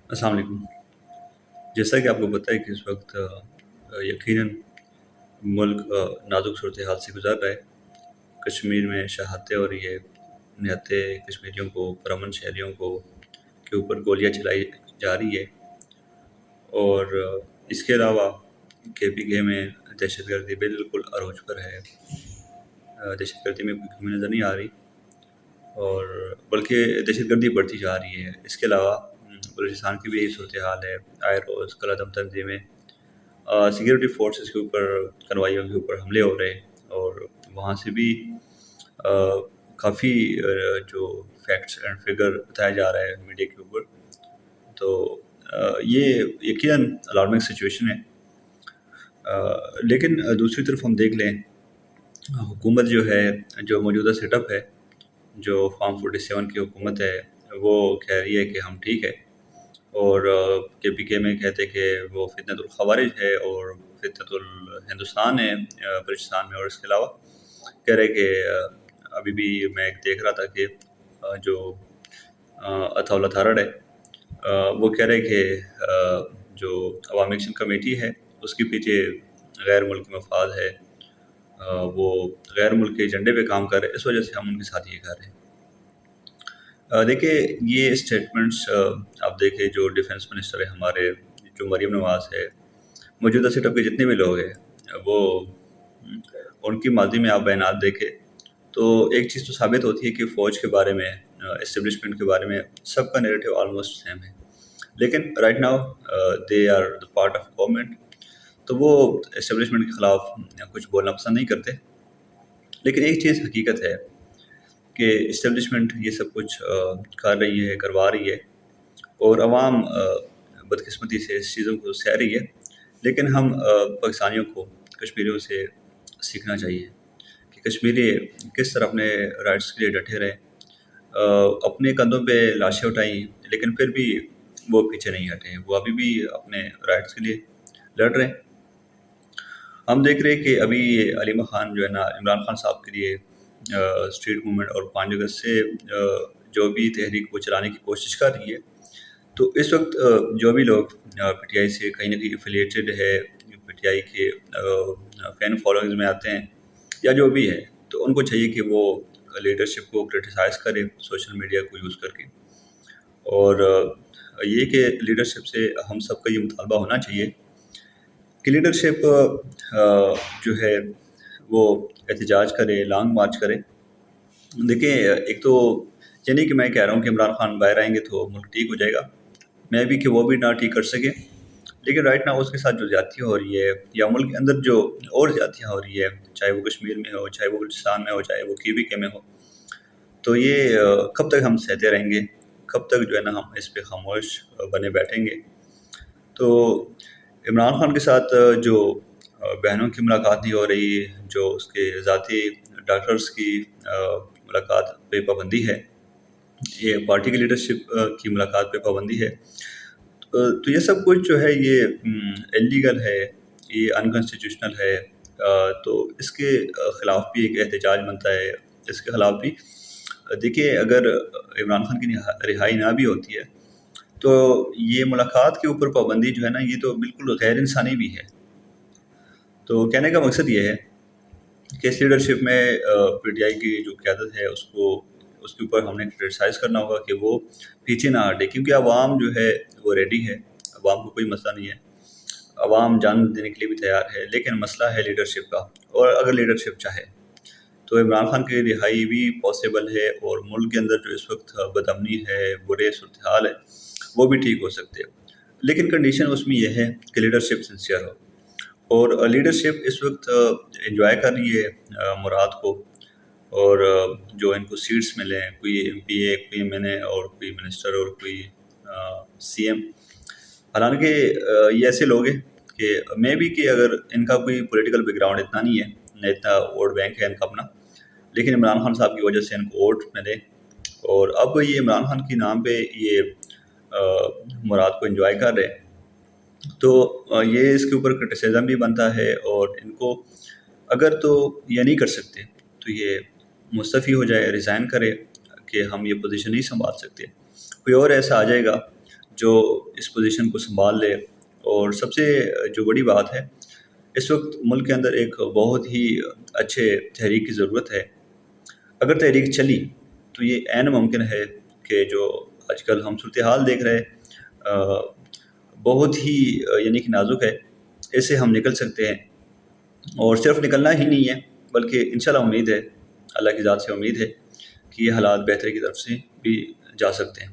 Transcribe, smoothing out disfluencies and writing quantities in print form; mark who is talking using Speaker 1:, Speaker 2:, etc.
Speaker 1: अस्सलाम वालेकुम। जैसा कि आपको पता है कि इस वक्त यकीनन मुल्क नाजुक सूरत हाल से गुज़र रहा है। कश्मीर में शहादतें हो रही है, निहत्ते कश्मीरियों को, पुरअमन शहरियों को के ऊपर गोलियाँ चलाई जा रही है। और इसके अलावा KPK में दहशतगर्दी बिल्कुल अरूज पर है। दहशतगर्दी में कोई कमी नज़र नहीं आ रही, और बल्कि दहशतगर्दी बढ़ती जा रही है। इसके अलावा बलूचिस्तान की भी यही सूरत हाल है। आए रोज़ कल-अदम तंजीमें सिक्योरिटी फोर्सेस के ऊपर, कार्रवाइयों के ऊपर हमले हो रहे हैं, और वहाँ से भी काफ़ी जो फैक्ट्स एंड फिगर बताया जा रहा है मीडिया के ऊपर। तो ये यकीनन अलार्मिंग सिचुएशन है। लेकिन दूसरी तरफ हम देख लें, हुकूमत जो है, जो मौजूदा सेटअप है, जो फॉर्म 47 की हुकूमत है, वो कह रही है कि हम ठीक है। और KPK में कहते हैं कि वो फितनतुल खवारिज है और फितनतुल हिंदुस्तान है बलूचिस्तान में। और इसके अलावा कह रहे कि अभी भी मैं एक देख रहा था कि जो अताउल्लाह तारड़ है, वो कह रहे कि जो अवामी एक्शन कमेटी है, उसके पीछे गैर मुल्की मफाद है। वो गैर मुल्की एजेंडे पे काम कर रहे हैं, इस वजह से हम उनके साथ ये कर रहे हैं। देखिए, ये स्टेटमेंट्स आप देखें, जो डिफेंस मिनिस्टर है हमारे, जो मरीम नवाज़ है, मौजूदा सेटअप के जितने भी लोग हैं, वो उनकी माजी में आप बयानात देखें तो एक चीज़ तो साबित होती है कि फ़ौज के बारे में, एस्टेब्लिशमेंट के बारे में सबका नैरेटिव ऑलमोस्ट सेम है। लेकिन right now they are the part of government, तो वो एस्टेब्लिशमेंट के ख़िलाफ़ कुछ बोलना पसंद नहीं करते। लेकिन एक चीज़ हकीकत है कि इस्टेब्लिशमेंट ये सब कुछ कर रही है, करवा रही है, और अवाम बदकिस्मती से इस चीज़ों को सह रही है। लेकिन हम पाकिस्तानियों को, कश्मीरियों से सीखना चाहिए कि कश्मीरी किस तरह अपने राइट्स के लिए डटे रहे। अपने कंधों पे लाशें उठाई, लेकिन फिर भी वो पीछे नहीं हटे। वो अभी भी अपने राइट्स के लिए लड़ रहे हैं। हम देख रहे हैं कि अभी अलीमा खान जो है ना, इमरान खान साहब के लिए स्ट्रीट मूवमेंट और 5 अगस्त से जो भी तहरीक वो चलाने की कोशिश कर रही है। तो इस वक्त जो भी लोग PTI से कहीं न कहीं एफिलिएटेड है, PTI के फैन फॉलोइंग्स में आते हैं या जो भी है, तो उनको चाहिए कि वो लीडरशिप को क्रिटिसाइज़ करें सोशल मीडिया को यूज़ करके। और ये कि लीडरशिप से हम सबका ये मुतालबा होना चाहिए कि लीडरशिप जो है वो एहतजाज करे, लॉन्ग मार्च करे। देखिए, एक तो ये नहीं कि मैं कह रहा हूँ कि इमरान खान बाहर आएँगे तो मुल्क ठीक हो जाएगा। मैं भी कि वो भी ना ठीक कर सके। लेकिन राइट नाउ उसके साथ जो ज़्यादतियाँ हो रही है, या मुल्क के अंदर जो और ज़्यादतियाँ हो रही है, चाहे वो कश्मीर में हो, चाहे वो बलूचिस्तान में हो, चाहे वो KPK में हो, तो ये कब तक हम सहते रहेंगे? कब तक जो है ना हम इस पे खामोश बने बैठेंगे? तो इमरान खान के साथ जो बहनों की मुलाकात नहीं हो रही, जो उसके ज़ाती डॉक्टर्स की मुलाकात पे पाबंदी है, ये पार्टी की लीडरशिप की मुलाकात पे पाबंदी है। तो ये सब कुछ जो है ये इल्लीगल है, ये अनकॉन्स्टिट्यूशनल है। तो इसके ख़िलाफ़ भी एक एहतजाज बनता है। इसके ख़िलाफ़ भी देखिए, अगर इमरान खान की रिहाई ना भी होती है, तो ये मुलाकात के ऊपर पाबंदी जो है ना, ये तो बिल्कुल गैर इंसानी भी है। तो कहने का मकसद ये है कि इस लीडरशिप में PTI की जो क़यादत है, उसको उसके ऊपर हमने क्रिटिसाइज़ करना होगा कि वो पीछे ना हटे, क्योंकि अवाम जो है वो रेडी है। अवाम को कोई मसला नहीं है, अवाम जान देने के लिए भी तैयार है। लेकिन मसला है लीडरशिप का, और अगर लीडरशिप चाहे तो इमरान खान की रिहाई भी पॉसिबल है, और मुल्क के अंदर जो इस वक्त बदअमनी है, बुरे सूरत हाल है, वो भी ठीक हो सकते हैं। लेकिन कंडीशन उसमें यह है कि लीडरशिप सिंसियर हो, और लीडरशिप इस वक्त एंजॉय कर रही है मुराद को, और जो इनको सीट्स मिले हैं, कोई MP है, कोई MNA, और कोई मिनिस्टर, और कोई CM। हालांकि ये ऐसे लोग हैं कि मे बी कि अगर इनका कोई पॉलिटिकल बैकग्राउंड इतना नहीं है, न इतना वोट बैंक है इनका अपना, लेकिन इमरान खान साहब की वजह से इनको वोट मिले, और अब ये इमरान खान के नाम पे ये मुराद को एंजॉय कर रहे हैं। तो ये इसके ऊपर क्रिटिसिज्म भी बनता है, और इनको अगर तो ये नहीं कर सकते तो ये मुस्तफ़ी हो जाए, रिज़ाइन करे कि हम ये पोजीशन नहीं संभाल सकते। कोई और ऐसा आ जाएगा جو اس پوزیشن کو سنبھال لے. اور سب سے جو بڑی بات ہے، اس وقت ملک کے اندر ایک بہت ہی اچھے تحریک کی ضرورت ہے. اگر تحریک چلی تو یہ عین ممکن ہے کہ جو آج کل ہم صورتحال دیکھ رہے بہت ہی یعنی کہ نازک ہے، اس سے ہم نکل سکتے ہیں. اور صرف نکلنا ہی نہیں ہے بلکہ انشاءاللہ امید ہے، اللہ کی ذات سے امید ہے کہ یہ حالات بہتری کی طرف سے بھی جا سکتے ہیں.